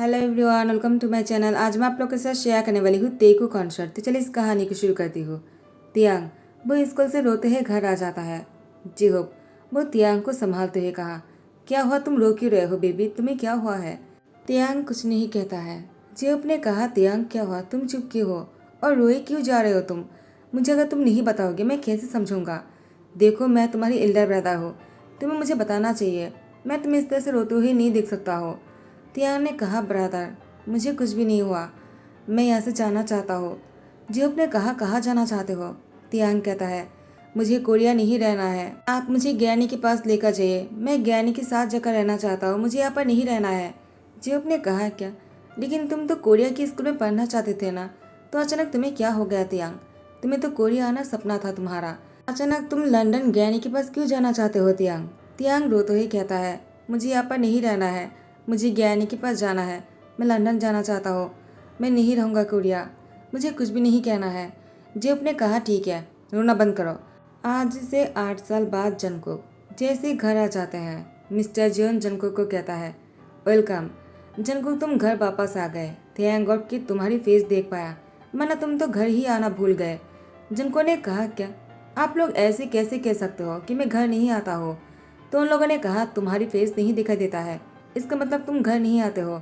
Hello everyone, welcome to my channel. आज मैं आप लोग के साथ शेयर करने वाली हूँ तेकू कॉन्सर्ट। तो चलिए इस कहानी को शुरू करती हूँ। तियांग वो स्कूल से रोते हुए घर आ जाता है। जिहोप वो तियांग को संभालते हुए कहा, क्या हुआ, तुम रो क्यों रहे हो बेबी, तुम्हें क्या हुआ है? तियांग कुछ नहीं कहता है। जिहोप ने कहा, तियांग क्या हुआ, तुम चुप क्यों हो और रोए क्यों जा रहे हो तुम? मुझे अगर तुम नहीं बताओगे मैं कैसे समझूंगा? देखो, मैं तुम्हारी एल्डर ब्रदर हूँ, तुम्हें मुझे बताना चाहिए। मैं तुम्हें इस तरह से रोते हुए नहीं देख सकता हो। तियांग ने कहा, ब्रदर मुझे कुछ भी नहीं हुआ, मैं यहाँ से जाना चाहता हूँ। जियोप ने कहा, कहाँ जाना चाहते हो? तियांग कहता है, मुझे कोरिया नहीं रहना है, आप मुझे ज्ञानी के पास लेकर जाइए, मैं ज्ञानी के साथ जाकर रहना चाहता हूँ, मुझे यहाँ पर नहीं रहना है। जियोप ने कहा, क्या, लेकिन तुम तो कोरिया के स्कूल में पढ़ना चाहते थे ना, तो अचानक तुम्हें क्या हो गया तियांग? तुम्हें तो कोरिया आना सपना था तुम्हारा, अचानक तुम लंदन ज्ञानी के पास क्यों जाना चाहते हो तियांग? तियांग रोते ही कहता है, मुझे यहाँ पर नहीं रहना है, मुझे ज्ञानी के पास जाना है, मैं लंदन जाना चाहता हूँ, मैं नहीं रहूँगा कोरिया, मुझे कुछ भी नहीं कहना है। जेब ने कहा, ठीक है, रोना बंद करो। आज से 8 साल बाद जंगकुक जैसे घर आ जाते हैं, मिस्टर जियोन जंगकुक को कहता है, वेलकम जंगकुक, तुम घर वापस आ गए। थैंक गॉड कि तुम्हारी फेस देख पाया, वरना तुम तो घर ही आना भूल गए। जंगकुक ने कहा, क्या आप लोग ऐसे कैसे कह सकते हो कि मैं घर नहीं आता हूँ? तो उन लोगों ने कहा, तुम्हारी फेस नहीं दिखाई देता है, इसका मतलब तुम घर नहीं आते हो।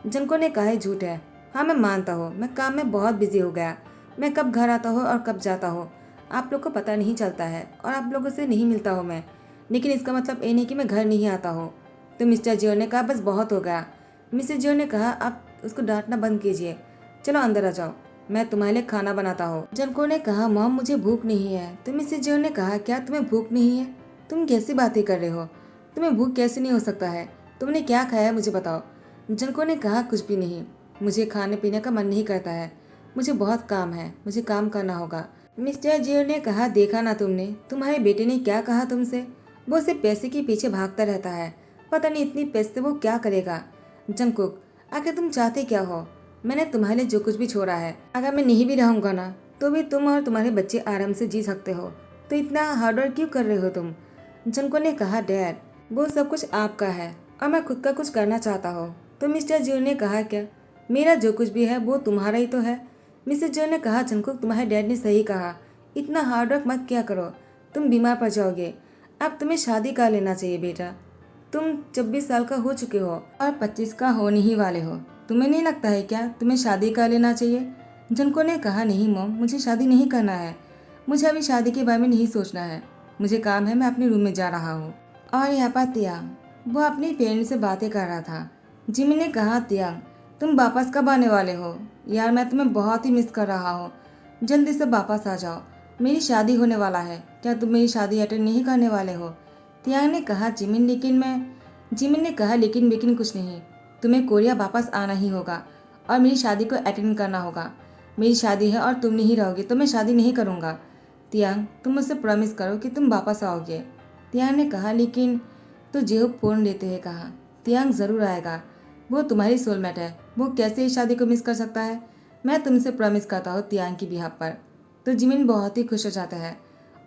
जंको ने कहा, झूठ है। हाँ मैं मानता हूँ, मैं काम में बहुत बिजी हो गया, मैं कब घर आता हूँ और कब जाता हूँ आप लोग को पता नहीं चलता है, और आप लोगों से नहीं मिलता हूँ मैं, लेकिन इसका मतलब ये नहीं कि मैं घर नहीं आता हूँ। तो मिस्टर जियो ने कहा, बस बहुत हो गया। मिसेस जियो ने कहा, आप उसको डांटना बंद कीजिए, चलो अंदर आ जाओ, मैं तुम्हारे लिए खाना बनाता हूँ। जंको ने कहा, मॉम मुझे भूख नहीं है। तो मिसेस जियो ने कहा, क्या तुम्हें भूख नहीं है? तुम कैसी बातें कर रहे हो, तुम्हें भूख कैसे नहीं हो सकता है? तुमने क्या खाया है मुझे बताओ। जनको ने कहा, कुछ भी नहीं, मुझे खाने पीने का मन नहीं करता है, मुझे बहुत काम है, मुझे काम करना होगा। मिस्टर जियो ने कहा, देखा ना तुमने, तुम्हारे बेटे ने क्या कहा तुमसे, वो सिर्फ पैसे के पीछे भागता रहता है, पता नहीं इतनी पैसे से वो क्या करेगा। जंकुक, आखिर तुम चाहते क्या हो? मैंने तुम्हारे लिए जो कुछ भी छोड़ा है, अगर मैं नहीं भी रहूंगा ना, तो भी तुम और तुम्हारे बच्चे आराम से जी सकते हो, तो इतना हार्डवर्क क्यों कर रहे हो तुम? जंको ने कहा, डैड वो सब कुछ आपका है और मैं खुद का कुछ करना चाहता हूँ। तो मिस्टर जियो ने कहा, क्या मेरा जो कुछ भी है वो तुम्हारा ही तो है? मिसेस जियो ने कहा, जंकुक तुम्हारे डैड ने सही कहा, इतना हार्ड वर्क मत किया करो, तुम बीमार पड़ जाओगे। अब तुम्हें शादी कर लेना चाहिए बेटा, तुम 26 साल का हो चुके हो और 25 का होने ही वाले हो, तुम्हें नहीं लगता है क्या तुम्हें शादी कर लेना चाहिए? जनको ने कहा, नहीं मॉम, मुझे शादी नहीं करना है, मुझे अभी शादी के बारे में नहीं सोचना है, मुझे काम है, मैं अपने रूम में जा रहा हूँ। और यहाँ पर तियांग वो अपनी फ्रेंड से बातें कर रहा था। जिमी ने कहा, तियांग तुम वापस कब आने वाले हो? यार मैं तुम्हें बहुत ही मिस कर रहा हूँ, जल्दी से वापस आ जाओ, मेरी शादी होने वाला है, क्या तुम मेरी शादी अटेंड नहीं करने वाले हो? तियांग ने कहा, जिमिन लेकिन मैं जिमिन ने कहा, लेकिन कुछ नहीं, तुम्हें कोरिया वापस आना ही होगा और मेरी शादी को अटेंड करना होगा। मेरी शादी है और तुम नहीं रहोगे तो मैं शादी नहीं करूँगा। तियांग तुम मुझसे प्रॉमिस करो कि तुम वापस आओगे। तियांग ने कहा, लेकिन, तो जेहूब फोन लेते हुए कहा, तियांग जरूर आएगा, वो तुम्हारी सोलमेट है, वो कैसे इस शादी को मिस कर सकता है? मैं तुमसे प्रॉमिस करता हूँ तियांग की बिहाफ पर। तो जिमिन बहुत ही खुश हो जाता है।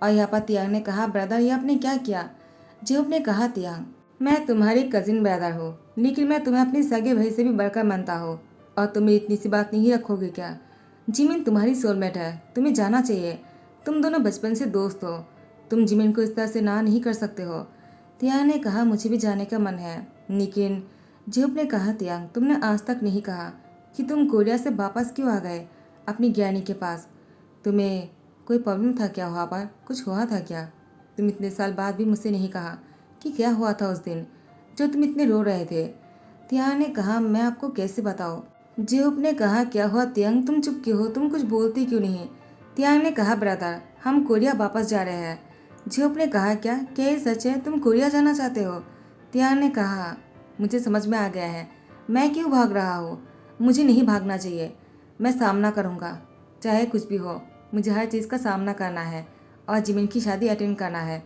और यहाँ पर तियांग ने कहा, ब्रदर ये आपने क्या किया? जेहूब ने कहा, तियांग मैं तुम्हारी कजिन ब्रदर हूँ, लेकिन मैं तुम्हें अपने सगे भाई से भी बढ़कर मानता हूँ, और तुम इतनी सी बात नहीं रखोगे क्या? जिमिन तुम्हारी सोलमेट है, तुम्हें जाना चाहिए, तुम दोनों बचपन से दोस्त हो, तुम जिमिन को इस तरह से ना नहीं कर सकते हो। तियांग ने कहा, मुझे भी जाने का मन है, लेकिन जियोप ने कहा, तियांग तुमने आज तक नहीं कहा कि तुम कोरिया से वापस क्यों आ गए अपनी ज्ञानी के पास? तुम्हें कोई प्रॉब्लम था क्या वहाँ पर, कुछ हुआ था क्या? तुम इतने साल बाद भी मुझसे नहीं कहा कि क्या हुआ था उस दिन जो तुम इतने रो रहे थे। तियांग ने कहा, मैं आपको कैसे बताऊँ? जियोप ने कहा, क्या हुआ तियांग, तुम चुप क्यों हो, तुम कुछ बोलती क्यों नहीं? तियांग ने कहा, ब्रदर हम कोरिया वापस जा रहे हैं। जियोप ने कहा, क्या ये सच है, तुम कोरिया जाना चाहते हो? तियांग ने कहा, मुझे समझ में आ गया है, मैं क्यों भाग रहा हूँ, मुझे नहीं भागना चाहिए, मैं सामना करूँगा, चाहे कुछ भी हो, मुझे हर चीज़ का सामना करना है और जिमिन की शादी अटेंड करना है।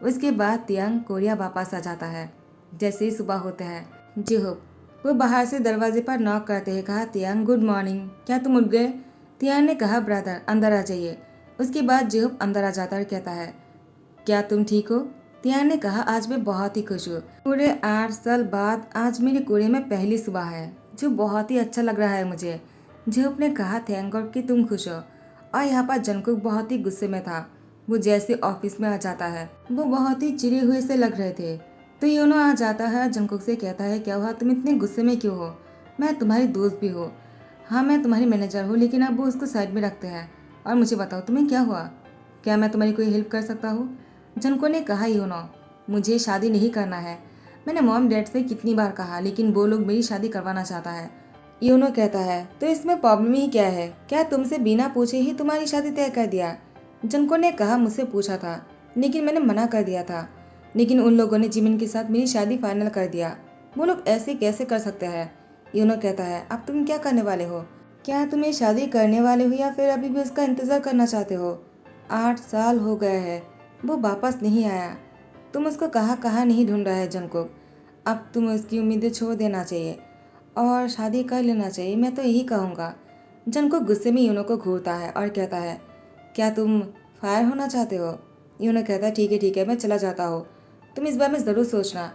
उसके बाद तियांग कोरिया वापस आ जाता है। जैसे ही सुबह होता है, जिहोप वो बाहर से दरवाजे पर नॉक करते हुए कहा, तियांग गुड मॉर्निंग, क्या तुम उठ गए? तियांग ने कहा, ब्रदर अंदर आ जाइए। उसके बाद जिहोप अंदर आ जाता और कहता है, क्या तुम ठीक हो? तियांग ने कहा, आज मैं बहुत ही खुश हूँ, पूरे 8 साल बाद आज मेरे कोरिया में पहली सुबह है, जो बहुत ही अच्छा लग रहा है मुझे। जिहोप ने कहा थैंक गॉड कि तुम खुश हो। और यहाँ पर जंगकुक बहुत ही गुस्से में था। वो जैसे ऑफिस में आ जाता है वो बहुत ही चिढ़े हुए से लग रहे थे। तो योनो आ जाता है, जंगकुक से कहता है क्या हुआ, तुम इतने गुस्से में क्यों हो? मैं तुम्हारी दोस्त भी हूँ। हाँ मैं तुम्हारी मैनेजर हूँ, लेकिन अब वो उसको साइड में रखते हैं। और मुझे बताओ तुम्हें क्या हुआ? क्या मैं तुम्हारी कोई हेल्प कर सकता हूँ? जंको ने कहा योनो मुझे शादी नहीं करना है। मैंने मॉम डैड से कितनी बार कहा, लेकिन वो लोग मेरी शादी करवाना चाहता है। योनो कहता है तो इसमें प्रॉब्लम ही क्या है? क्या तुमसे बिना पूछे ही तुम्हारी शादी तय कर दिया? जंको ने कहा मुझसे पूछा था, लेकिन मैंने मना कर दिया था। लेकिन उन लोगों ने जिमिन के साथ मेरी शादी फाइनल कर दिया। वो लोग ऐसे कैसे कर सकते हैं? योनो कहता है अब तुम क्या करने वाले हो? क्या तुम ये शादी करने वाले हो या फिर अभी भी उसका इंतजार करना चाहते हो? 8 साल हो गए हैं, वो वापस नहीं आया। तुम उसको कहाँ कहाँ नहीं ढूंढ रहा है जंकुक। अब तुम उसकी उम्मीदें छोड़ देना चाहिए और शादी कर लेना चाहिए, मैं तो यही कहूँगा। जंकुक गुस्से में यूनो को घूरता है और कहता है क्या तुम फायर होना चाहते हो? यूनो कहता है ठीक है मैं चला जाता हूँ। तुम इस बार में ज़रूर सोचना,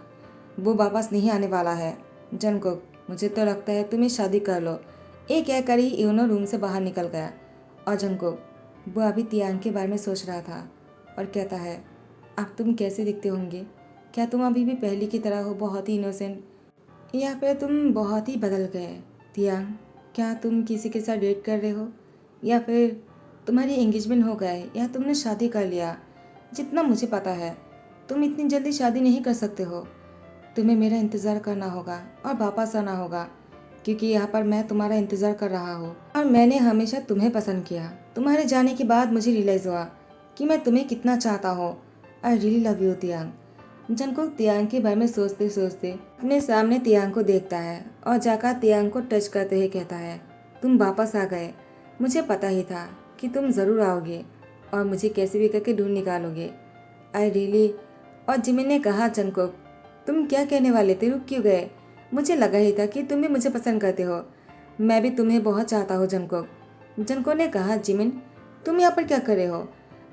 वो वापस नहीं आने वाला है। जंकुक मुझे तो लगता है तुम्हें शादी कर लो। ये कहकर ही यूनो रूम से बाहर निकल गया। और जंकुक वो अभी तियांग के बारे में सोच रहा था और कहता है अब तुम कैसे दिखते होंगे? क्या तुम अभी भी पहले की तरह हो, बहुत ही इनोसेंट, या फिर तुम बहुत ही बदल गए? तियांग क्या तुम किसी के साथ डेट कर रहे हो, या फिर तुम्हारी एंगेजमेंट हो गए, या तुमने शादी कर लिया? जितना मुझे पता है तुम इतनी जल्दी शादी नहीं कर सकते हो। तुम्हें मेरा इंतज़ार करना होगा और वापस आना होगा, क्योंकि यहाँ पर मैं तुम्हारा इंतज़ार कर रहा हूँ और मैंने हमेशा तुम्हें पसंद किया। तुम्हारे जाने के बाद मुझे रियलाइज़ हुआ कि मैं तुम्हें कितना चाहता हूँ। I really love you Tiyang. Jungkook Tiyang के बारे में सोचते सोचते अपने सामने तियांग को देखता है और जाकर तियांग को टच करते हुए कहता है तुम वापस आ गए। मुझे पता ही था कि तुम ज़रूर आओगे और मुझे कैसे भी करके ढूंढ निकालोगे। I really. और जिमिन ने कहा जंकुक तुम क्या कहने वाले थे, रुक क्यों गए? मुझे लगा ही था कि तुम भी मुझे पसंद करते हो। मैं भी तुम्हें बहुत चाहता हूँ जंकुक। जंकुक ने कहा जिमिन तुम यहाँ पर क्या कर रहे हो?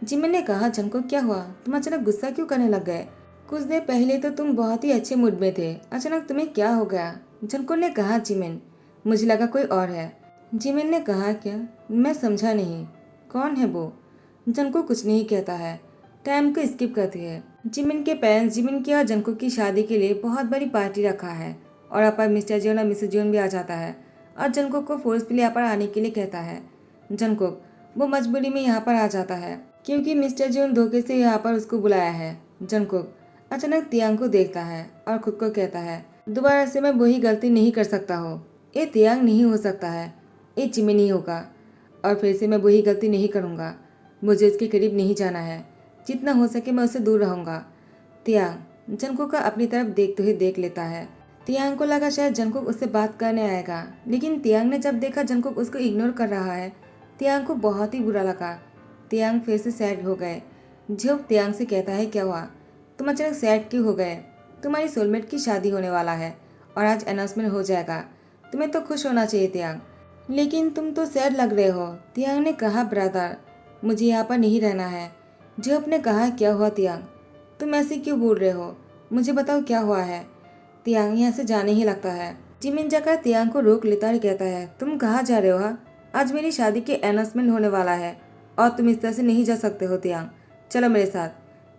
जिमिन ने कहा जंकुक क्या हुआ, तुम अचानक गुस्सा क्यों करने लग गए? कुछ देर पहले तो तुम बहुत ही अच्छे मूड में थे, अचानक तुम्हें क्या हो गया? जंकुक ने कहा जिमिन मुझे लगा कोई और है। जिमिन ने कहा क्या? मैं समझा नहीं, कौन है वो? जंकुक कुछ नहीं कहता है, टाइम को स्किप करती है। जिमिन के पेरेंट्स जिमिन की और जंकुक की शादी के लिए बहुत बड़ी पार्टी रखा है और यहाँ पर मिस्टर जियोन और मिसेस जियोन भी आ जाता है और जंकुक को फोर्सफुली यहाँ पर आने के लिए कहता है। जंकुक वो मजबूरी में यहाँ पर आ जाता है क्योंकि मिस्टर जियोन धोखे से यहाँ पर उसको बुलाया है। जंकुक अचानक तियांग को देखता है और खुद को कहता है दोबारा से मैं वही गलती नहीं कर सकता हूँ। ये तियांग नहीं हो सकता है, ये जिमिन ही होगा और फिर से मैं वही गलती नहीं करूँगा। मुझे उसके करीब नहीं जाना है, जितना हो सके मैं उससे दूर रहूँगा। तियांग जंकुक का अपनी तरफ देखते हुए देख लेता है। तियांग को लगा शायद जंकुक उससे बात करने आएगा, लेकिन तियांग ने जब देखा जंकुक उसको इग्नोर कर रहा है, तियांग को बहुत ही बुरा लगा। तियांग फिर से सैड हो गए। जियोप तियांग से कहता है क्या हुआ, तुम अचानक सैड क्यों हो गए? तुम्हारी सोलमेट की शादी होने वाला है और आज अनाउंसमेंट हो जाएगा, तुम्हें तो खुश होना चाहिए तियांग, लेकिन तुम तो सैड लग रहे हो। तियांग ने कहा ब्रदर मुझे यहाँ पर नहीं रहना है। जियोप ने कहा क्या हुआ तियांग, तुम ऐसे क्यों बोल रहे हो, मुझे बताओ क्या हुआ है? तियांग यहाँ से जाने ही लगता है। जिमिन जाकर तियांग को रोक लेता और कहता है तुम कहाँ जा रहे हो? हाँ आज मेरी शादी के अनाउंसमेंट होने वाला है और तुम इस तरह से नहीं जा सकते हो तियांग, चलो मेरे साथ।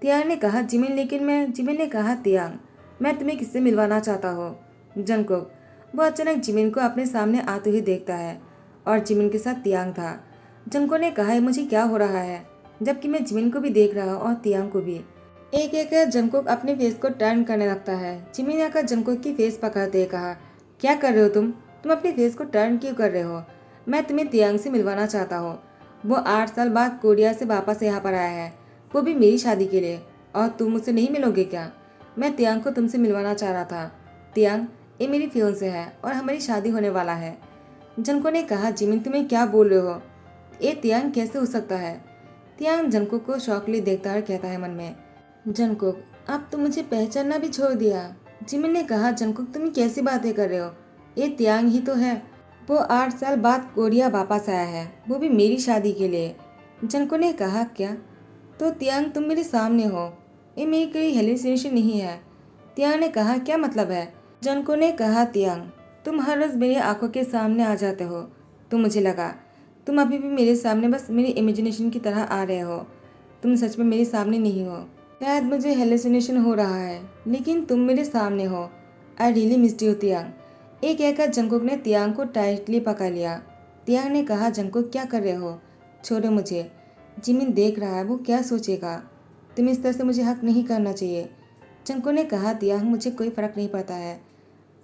तियांग ने कहा जिमिन जिमिन ने कहा तियांग मैं तुम्हें किससे मिलवाना चाहता हूँ? जंकुक वो अचानक जिमिन को अपने सामने आते हुए देखता है और जिमिन के साथ तियांग था। जंकुक ने कहा मुझे क्या हो रहा है, जबकि मैं जिमिन को भी देख रहा हूँ और तियांग को भी। एक एक जंकुक अपने फेस को टर्न करने लगता है। जिमिन आकर जंकुक की फेस पकड़ते हुए कहा क्या कर रहे हो तुम अपने फेस को टर्न क्यों कर रहे हो? मैं तुम्हें तियांग से मिलवाना चाहता हूँ। वो 8 साल बाद कोरिया से वापस यहाँ पर आया है, वो भी मेरी शादी के लिए, और तुम मुझसे नहीं मिलोगे क्या? मैं तियांग को तुमसे मिलवाना चाह रहा था। तियांग ये मेरी फियोंसे है और हमारी शादी होने वाला है। जंकुक ने कहा जिमिन तुम्हें क्या बोल रहे हो, ये तियांग कैसे हो सकता है? तियांग जंकुक को शौकली देखता और कहता है मन में जंकुक अब तुम मुझे पहचानना भी छोड़ दिया। जिमिन ने कहा जंकुक तुम कैसी बातें कर रहे हो, ये तियांग ही तो है, वो 8 साल बाद कोरिया वापस आया है, वो भी मेरी शादी के लिए। जंकुक ने कहा क्या? तो तियांग तुम मेरे सामने हो, ये मेरी कोई हेलुसिनेशन नहीं है। तियांग ने कहा क्या मतलब है? जंकुक ने कहा तियांग तुम हर रोज़ मेरी आंखों के सामने आ जाते हो। तो मुझे लगा तुम अभी भी मेरे सामने बस मेरी इमेजिनेशन की तरह आ रहे हो। तुम सच में मेरे सामने नहीं हो। शायद मुझे हेलुसिनेशन हो रहा है, लेकिन तुम मेरे सामने हो। I really missed you Tiyang. एक कहकर जंगकुक ने तियांग को टाइटली पकड़ लिया। तियांग ने कहा, जंगकुक क्या कर रहे हो? छोड़ो मुझे। जिमिन देख रहा है, वो क्या सोचेगा? तुम इस तरह से मुझे हक नहीं करना चाहिए। जंगकुक ने कहा, तियांग मुझे कोई फ़र्क नहीं पड़ता है।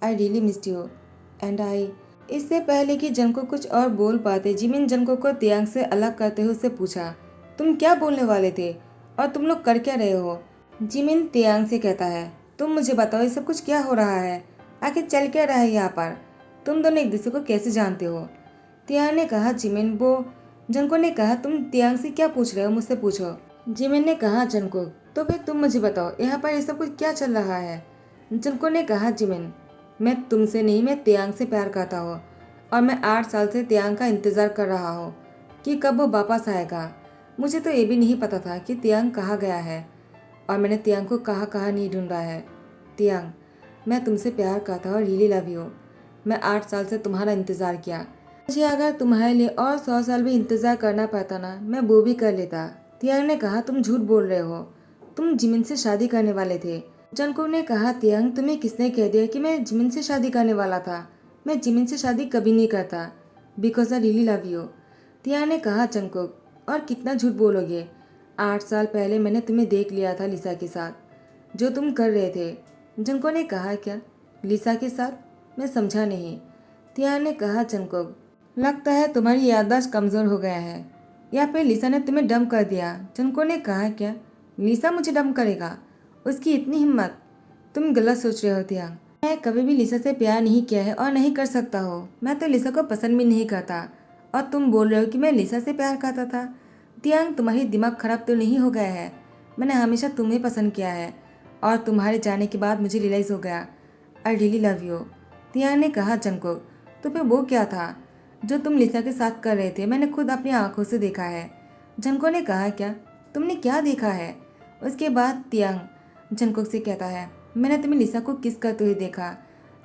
आई really missed you and I. इससे पहले कि जंगकुक कुछ और बोल पाते, जिमिन जंगकुक को तियांग से अलग करते हुए उससे पूछा, तुम क्या बोलने वाले थे और तुम लोग कर क्या रहे हो? जिमिन तियांग से कहता है, तुम मुझे बताओ ये सब कुछ क्या हो रहा है? आखिर चल क्या रहा है यहाँ पर? तुम दोनों एक दूसरे को कैसे जानते हो? तियांग ने कहा, जिमिन वो। जंगकुक ने कहा, तुम तियांग से क्या पूछ रहे हो? मुझसे पूछो। जिमिन ने कहा, जंगकुक तो फिर तुम मुझे बताओ यहाँ पर ये सब कुछ क्या चल रहा है? जंगकुक ने कहा, जिमिन मैं तुमसे नहीं, मैं तियांग से प्यार करता हूँ और मैं 8 साल से तियांग का इंतज़ार कर रहा हूँ कि कब वो वापस आएगा। मुझे तो ये भी नहीं पता था कि तियांग कहाँ गया है और मैंने तियांग को कहाँ कहाँ नहीं ढूंढा है। तियांग, मैं तुमसे प्यार करता हूँ और रियली लव यू। मैं 8 साल से तुम्हारा इंतज़ार किया। मुझे अगर तुम्हारे लिए और 100 साल भी इंतज़ार करना पड़ता ना, मैं वो भी कर लेता। तियांग ने कहा, तुम झूठ बोल रहे हो। तुम जिमिन से शादी करने वाले थे। जंगकुक ने कहा, तियांग तुम्हें किसने कह दिया कि मैं जिमिन से शादी करने वाला था? मैं जिमिन से शादी कभी नहीं करता। Because I really love you. Tiyang ने कहा, जंगकुक और कितना झूठ बोलोगे? 8 साल पहले मैंने तुम्हें देख लिया था लिसा के साथ, जो तुम कर रहे थे। जंगकुक ने कहा, क्या लिसा के साथ? मैं समझा नहीं। तियांग ने कहा, जंगकुक लगता है तुम्हारी याददाश्त कमज़ोर हो गया है या फिर लिसा ने तुम्हें डंप कर दिया। जंगकुक ने कहा, क्या लिसा मुझे डंप करेगा? उसकी इतनी हिम्मत? तुम गलत सोच रहे हो तियांग। मैं कभी भी लिसा से प्यार नहीं किया है और नहीं कर सकता हो। मैं तो लिसा को पसंद भी नहीं करता और तुम बोल रहे हो कि मैं लिसा से प्यार करता था। तियांग, तुम्हारी दिमाग खराब तो नहीं हो गया है? मैंने हमेशा तुम्हें पसंद किया है और तुम्हारे जाने के बाद मुझे रियलाइज़ हो गया आई रियली लव यू। तियांग ने कहा, जंगकुक तो फिर वो क्या था जो तुम लिसा के साथ कर रहे थे? मैंने खुद अपनी आंखों से देखा है। जंगकुक ने कहा, क्या तुमने क्या देखा है? उसके बाद तियांग जंगकुक से कहता है, मैंने तुम्हें लिसा को किस करते हुए देखा।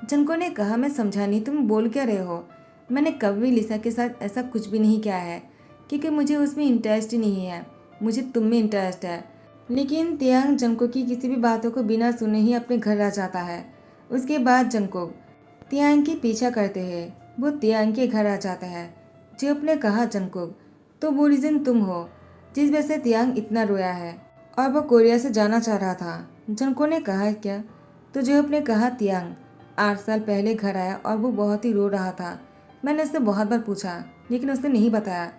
जंगकुक ने कहा, मैं समझा नहीं, तुम बोल क्या रहे हो? मैंने कभी भी लिसा के साथ ऐसा कुछ भी नहीं किया है क्योंकि मुझे उसमें इंटरेस्ट ही नहीं है। मुझे तुम में इंटरेस्ट है। लेकिन तियांग जंगकुक की किसी भी बातों को बिना सुने ही अपने घर आ जाता है। उसके बाद जंगकुक तियांग की पीछा करते हैं। वो तियांग के घर आ जाता है। जेप ने कहा, जंगकुक तो वो रीज़न तुम हो जिस वजह से तियांग इतना रोया है और वो कोरिया से जाना चाह रहा था। जंगकुक ने कहा, क्या? तो जेप ने कहा, तियांग 8 साल पहले घर आया और वो बहुत ही रो रहा था। मैंने उससे बहुत बार पूछा लेकिन उसने नहीं बताया।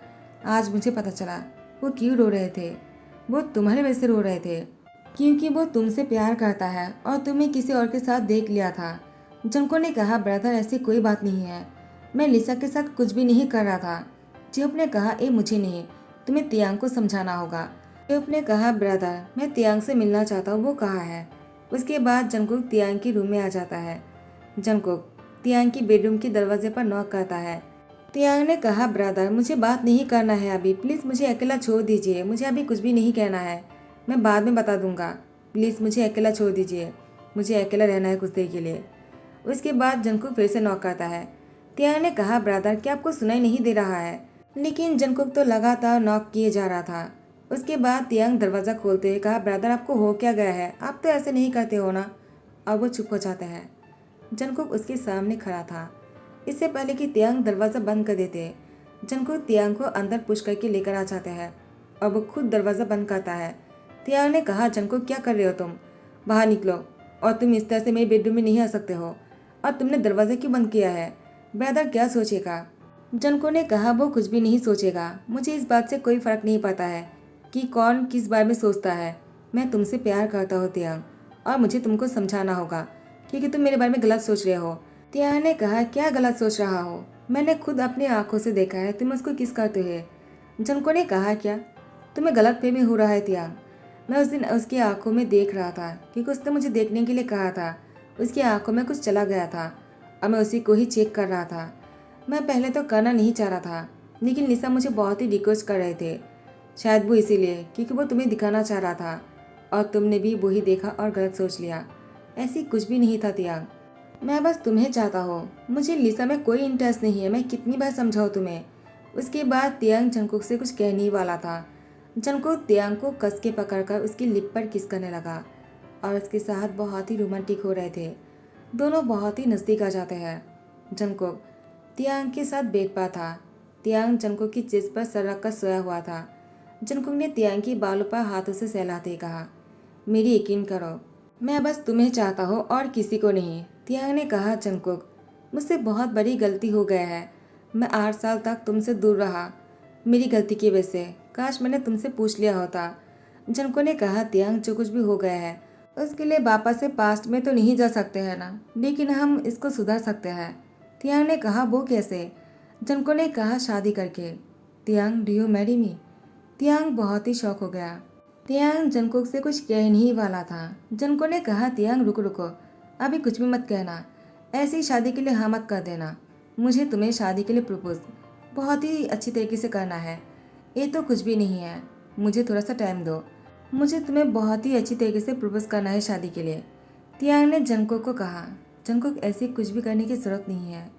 आज मुझे पता चला वो क्यों रो रहे थे। वो तुम्हारी वजह से रो रहे थे क्योंकि वो तुमसे प्यार करता है और तुम्हें किसी और के साथ देख लिया था। जंगकुक ने कहा, ब्रदर ऐसी कोई बात नहीं है। मैं लिसा के साथ कुछ भी नहीं कर रहा था। जेप ने कहा, ए मुझे नहीं, तुम्हें तियांग को समझाना होगा। जेप ने कहा, ब्रदर मैं तियांग से मिलना चाहता हूँ, वो कहाँ है? उसके बाद जंगकुक तियांग के रूम में आ जाता है। जंगकुक तियांग की बेडरूम के दरवाजे पर नॉक करता है। तियांग ने कहा, ब्रदर मुझे बात नहीं करना है अभी, प्लीज़ मुझे अकेला छोड़ दीजिए। मुझे अभी कुछ भी नहीं कहना है, मैं बाद में बता दूंगा। प्लीज़ मुझे अकेला छोड़ दीजिए, मुझे अकेला रहना है कुछ देर के लिए। उसके बाद जंगकुक फिर से नॉक करता है। तियांग ने कहा, ब्रदर क्या आपको सुनाई नहीं दे रहा है? लेकिन जंगकुक तो लगातार नॉक किए जा रहा था। उसके बाद तियांग दरवाज़ा खोलते हुए कहा, ब्रदर आपको हो क्या गया है? आप तो ऐसे नहीं करते हो ना। और वो चुप हो जाता है। जंगकुक उसके सामने खड़ा था। इससे पहले कि तियांग दरवाज़ा बंद कर देते, जंगकुक तियांग को अंदर पुश करके लेकर आ जाते हैं और वो खुद दरवाज़ा बंद करता है। तियांग ने कहा, जंगकुक क्या कर रहे हो तुम? बाहर निकलो और तुम इस तरह से मेरे बेडरूम में नहीं आ सकते हो। और तुमने दरवाज़ा क्यों बंद किया है? ब्रदर क्या सोचेगा? जंगकुक ने कहा, वो कुछ भी नहीं सोचेगा। मुझे इस बात से कोई फ़र्क नहीं पड़ता है कि कौन किस बारे में सोचता है। मैं तुमसे प्यार करता हूँ तियांग, और मुझे तुमको समझाना होगा क्योंकि तुम मेरे बारे में गलत सोच रहे हो। तियांग ने कहा, क्या गलत सोच रहा हो? मैंने खुद अपनी आंखों से देखा है तुम उसको किस करते हो। जंगकुक ने कहा, क्या तुम्हें गलतफहमी हो रहा है तियांग? मैं उस दिन उसकी आंखों में देख रहा था क्योंकि उसने मुझे देखने के लिए कहा था। उसकी आंखों में कुछ चला गया था और मैं उसी को ही चेक कर रहा था। मैं पहले तो करना नहीं चाह रहा था लेकिन लिसा मुझे बहुत ही रिक्वेस्ट कर रहे थे। शायद वो इसीलिए क्योंकि वो तुम्हें दिखाना चाह रहा था और तुमने भी वही देखा और गलत सोच लिया। ऐसी कुछ भी नहीं था तियांग। मैं बस तुम्हें चाहता हूँ, मुझे लिसा में कोई इंटरेस्ट नहीं है, मैं कितनी बार समझाऊँ तुम्हें। उसके बाद तियांग जंगकुक से कुछ कहने ही वाला था। जंगकुक तियांग को कस के पकड़कर उसकी लिप पर किस करने लगा और उसके साथ बहुत ही रोमांटिक हो रहे थे। दोनों बहुत ही नज़दीक आ जाते हैं। जंगकुक तियांग के साथ बेड पर था। तियांग जंगकुक की चेस्ट पर सर रख कर सोया हुआ था। जंगकुक ने तियांग की बालों पर हाथों से सहलाते ही कहा, मेरी यकीन करो, मैं बस तुम्हें चाहता हूँ और किसी को नहीं। तियांग ने कहा, जंगकुक मुझसे बहुत बड़ी गलती हो गया है। मैं 8 साल तक तुमसे दूर रहा, मेरी गलती की वजह से। काश मैंने तुमसे पूछ लिया होता। जंगकुक ने कहा, तियांग जो कुछ भी हो गया है उसके लिए वापस से पास्ट में तो नहीं जा सकते हैं ना, लेकिन हम इसको सुधार सकते हैं। तियांग ने कहा, वो कैसे? जंगकुक ने कहा, शादी करके। तियांग, डू यू मैरी मी? तियांग बहुत ही शौक हो गया। तियांग जंगकुक से कुछ कह नहीं वाला था। जंगकुक ने कहा, तियांग रुको रुको, अभी कुछ भी मत कहना, ऐसी शादी के लिए हाँ मत कर देना। मुझे तुम्हें शादी के लिए प्रपोज बहुत ही अच्छी तरीके से करना है। ये तो कुछ भी नहीं है, मुझे थोड़ा सा टाइम दो। मुझे तुम्हें बहुत ही अच्छी तरीके से प्रपोज करना है शादी के लिए। तियांग ने जंगकुक को कहा। जंगकुक, ऐसी कुछ भी करने की जरूरत नहीं है।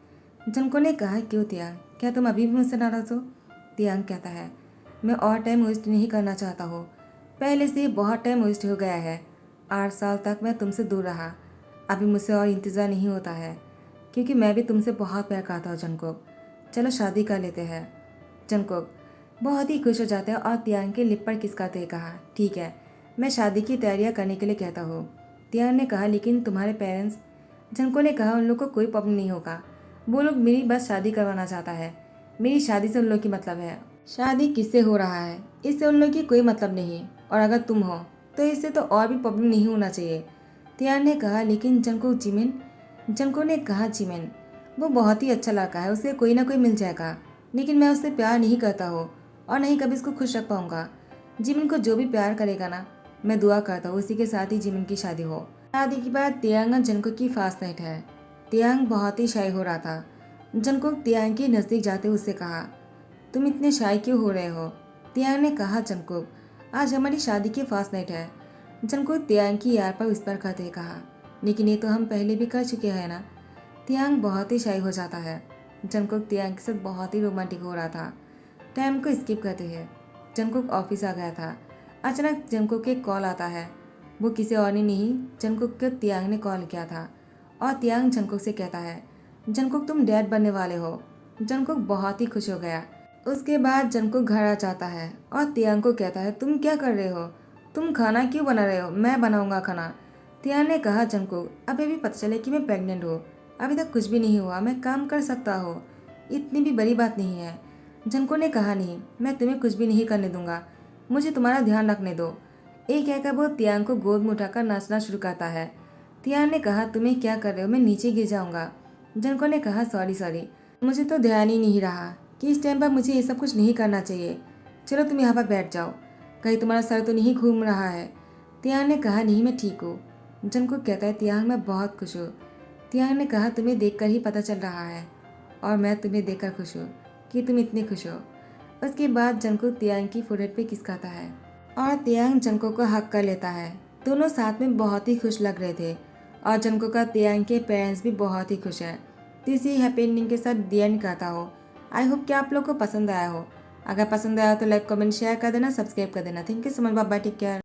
जंगकुक ने कहा, क्यों तियांग, क्या तुम अभी भी मुझसे नाराज हो? तियांग कहता है, मैं और टाइम वेस्ट नहीं करना चाहता हूँ, पहले से ही बहुत टाइम वेस्ट हो गया है। 8 साल तक मैं तुमसे दूर रहा, अभी मुझसे और इंतज़ार नहीं होता है, क्योंकि मैं भी तुमसे बहुत प्यार करता हूँ। जंगकुक, चलो शादी कर लेते हैं। जंगकुक बहुत ही खुश हो जाते हैं और तियांग के लिप पर किसकाते हुए कहा, ठीक है, मैं शादी की तैयारियां करने के लिए कहता हूँ। तियांग ने कहा, लेकिन तुम्हारे पेरेंट्स? जंगकुक ने कहा, उन लोग को कोई प्रॉब्लम नहीं होगा, वो लोग मेरी बस शादी करवाना चाहता है। मेरी शादी से उन लोग की मतलब है, शादी किससे हो रहा है इससे उन लोग की कोई मतलब नहीं, और अगर तुम हो तो इससे तो और भी प्रॉब्लम नहीं होना चाहिए। तियांग ने कहा, लेकिन जंगकुक जिमिन? जंगकुक ने कहा, जिमिन वो बहुत ही अच्छा लड़का है, उसे कोई ना कोई मिल जाएगा, लेकिन मैं उससे प्यार नहीं करता हूँ और नहीं कभी इसको खुश रख पाऊंगा। जिमिन को जो भी प्यार करेगा ना, मैं दुआ करता हूँ उसी के साथ ही जिमिन की शादी हो। शादी के बाद तियांग और जंगकुक की फास्ट नाइट है। तियांग बहुत ही शाय हो रहा था। जंगकुक तियांग के नज़दीक जाते हुए उससे कहा, तुम इतने शाय क्यों हो रहे हो? तियांग ने कहा, जंगकुक आज हमारी शादी की फास्ट नाइट है। जंगकुक तियांग की यार पर विस्पर करते हुए कहा, लेकिन ये तो हम पहले भी कर चुके हैं ना। तियांग बहुत ही शाय हो जाता है। जंगकुक तियांग के साथ बहुत ही रोमांटिक हो रहा था। टाइम को स्किप करते हैं। जंगकुक ऑफिस आ गया था। अचानक जंगकुक के कॉल आता है। वो किसी और ने नहीं, जंगकुक को तियांग ने कॉल किया था और तियांग जंगकुक से कहता है, जंगकुक तुम डैड बनने वाले हो। जंगकुक बहुत ही खुश हो गया। उसके बाद जंगकुक घर आ जाता है और तियांग को कहता है, तुम क्या कर रहे हो? तुम खाना क्यों बना रहे हो? मैं बनाऊंगा खाना। तियांग ने कहा, जंगकुक अभी भी पता चले कि मैं प्रेग्नेंट हूँ, अभी तक कुछ भी नहीं हुआ, मैं काम कर सकता हूँ, इतनी भी बड़ी बात नहीं है। जंगकुक ने कहा, नहीं, मैं तुम्हें कुछ भी नहीं करने दूंगा, मुझे तुम्हारा ध्यान रखने दो। एक कहकर वो तियांग को गोद में उठाकर नाचना शुरू करता है। तियांग ने कहा, तुम्हें क्या कर रहे हो, मैं नीचे गिर जाऊंगा। जंगकुक ने कहा, सॉरी सॉरी, मुझे तो ध्यान ही नहीं रहा कि इस टाइम पर मुझे ये सब कुछ नहीं करना चाहिए। चलो तुम यहाँ पर बैठ जाओ, कहीं तुम्हारा सर तो नहीं घूम रहा है? तियांग ने कहा, नहीं मैं ठीक हूँ। जंगकुक कहता है, तियांग मैं बहुत खुश हूँ। तियांग ने कहा, तुम्हें देखकर ही पता चल रहा है और मैं तुम्हें देखकर खुश हूँ कि तुम इतने खुश हो। उसके बाद जंगकुक तियांग की फोrehead पे किस खाता है और तियांग जंगकुक को हक कर लेता है। दोनों साथ में बहुत ही खुश लग रहे थे और जंगकुक का तियांग के पेरेंट्स भी बहुत ही खुश हैं। तो इसी हैप्पी एंडिंग के साथ दी एंड करता हो। आई होप कि आप लोग को पसंद आया हो। अगर पसंद आया तो लाइक कमेंट शेयर कर देना, सब्सक्राइब कर देना। Thank you so much, bye bye, take care.